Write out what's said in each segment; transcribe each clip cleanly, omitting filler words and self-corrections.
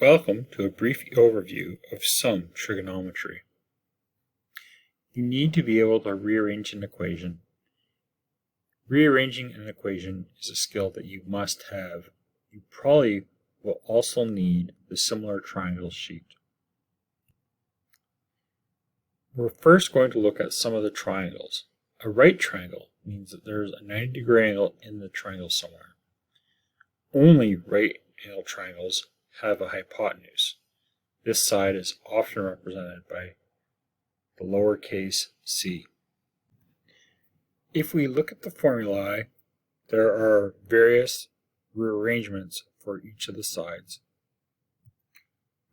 Welcome to a brief overview of some trigonometry. You need to be able to rearrange an equation. Rearranging an equation is a skill that you must have. You probably will also need the similar triangle sheet. We're first going to look at some of the triangles. A right triangle means that there's a 90-degree angle in the triangle somewhere. Only right angle triangles have a hypotenuse. This side is often represented by the lowercase c. If we look at the formulae, there are various rearrangements for each of the sides.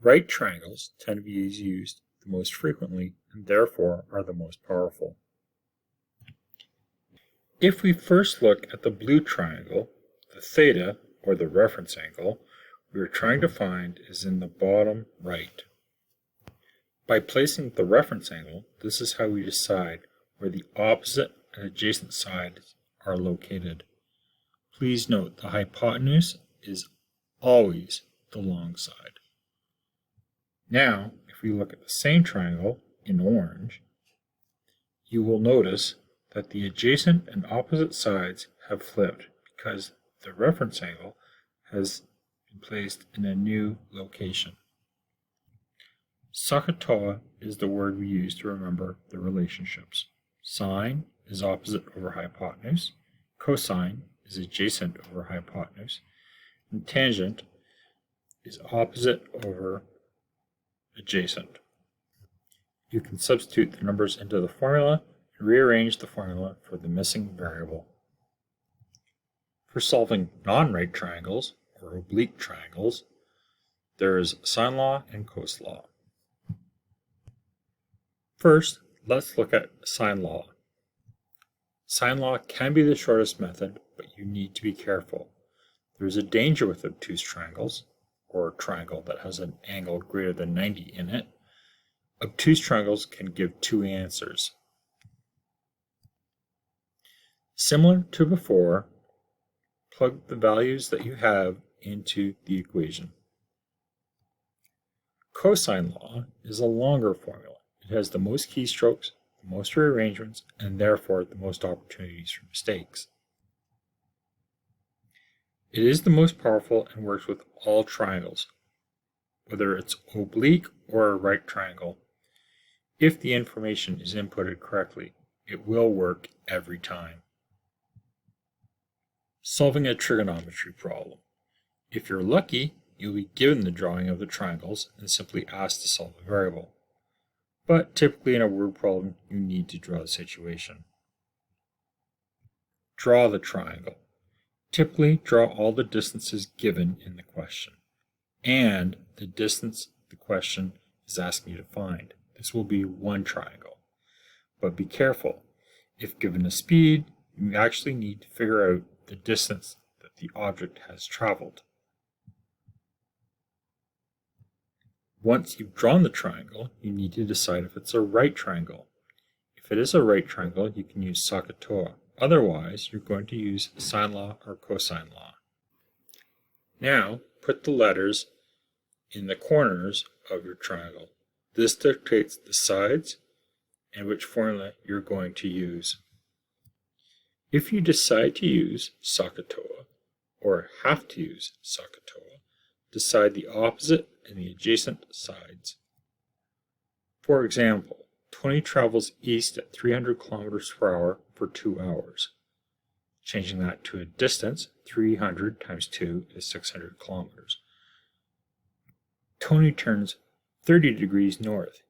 Right triangles tend to be used the most frequently and therefore are the most powerful. If we first look at the blue triangle, the theta, or the reference angle, we are trying to find is in the bottom right. By placing the reference angle, this is how we decide where the opposite and adjacent sides are located. Please note the hypotenuse is always the long side. Now, if we look at the same triangle in orange, you will notice that the adjacent and opposite sides have flipped because the reference angle has been placed in a new location. SOHCAHTOA is the word we use to remember the relationships. Sine is opposite over hypotenuse, cosine is adjacent over hypotenuse, and tangent is opposite over adjacent. You can substitute the numbers into the formula and rearrange the formula for the missing variable. For solving non-right triangles, or oblique triangles, there is Sine Law and Cosine Law. First, let's look at Sine Law. Sine Law can be the shortest method, but you need to be careful. There is a danger with obtuse triangles, or a triangle that has an angle greater than 90 in it. Obtuse triangles can give two answers. Similar to before, plug the values that you have into the equation. Cosine law is a longer formula. It has the most keystrokes, the most rearrangements, and therefore the most opportunities for mistakes. It is the most powerful and works with all triangles, whether it's oblique or a right triangle. If the information is inputted correctly, it will work every time. Solving a trigonometry problem. If you're lucky, you'll be given the drawing of the triangles and simply asked to solve a variable. But typically in a word problem, you need to draw the situation. Draw the triangle. Typically, draw all the distances given in the question and the distance the question is asking you to find. This will be one triangle. But be careful. If given a speed, you actually need to figure out the distance that the object has traveled. Once you've drawn the triangle, you need to decide if it's a right triangle. If it is a right triangle, you can use SOHCAHTOA. Otherwise, you're going to use Sine Law or Cosine Law. Now, put the letters in the corners of your triangle. This dictates the sides and which formula you're going to use. If you decide to use SOHCAHTOA, or have to use SOHCAHTOA, decide the opposite and the adjacent sides. For example, 20 travels east at 300 kilometers per hour for 2 hours. Changing that to a distance, 300 times 2 is 600 kilometers. Tony turns 30 degrees north.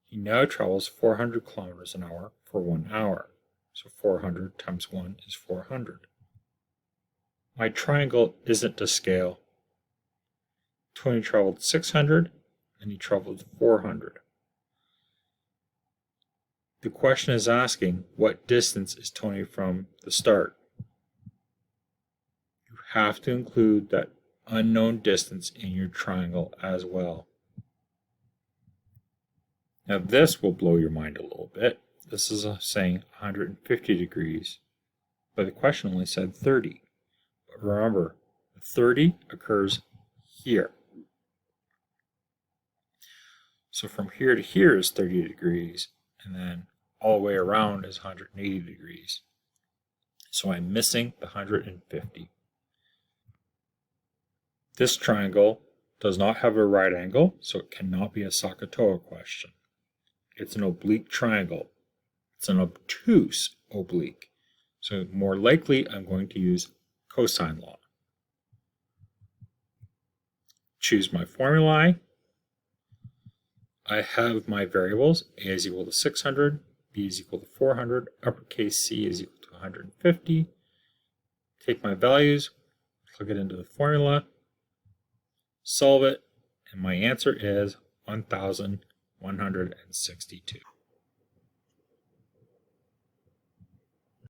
He now travels 400 kilometers an hour for 1 hour. So 400 times 1 is 400. My triangle isn't to scale. Tony traveled 600 and he traveled 400. The question is asking what distance is Tony from the start. You have to include that unknown distance in your triangle as well. Now this will blow your mind a little bit. This is saying 150 degrees, but the question only said 30. But remember, 30 occurs here. So from here to here is 30 degrees, and then all the way around is 180 degrees. So I'm missing the 150. This triangle does not have a right angle, so it cannot be a SOHCAHTOA question. It's an oblique triangle. It's an obtuse oblique. So more likely I'm going to use cosine law. Choose my formulae. I have my variables. A is equal to 600, B is equal to 400, uppercase C is equal to 150. Take my values, plug it into the formula, solve it, and my answer is 1162.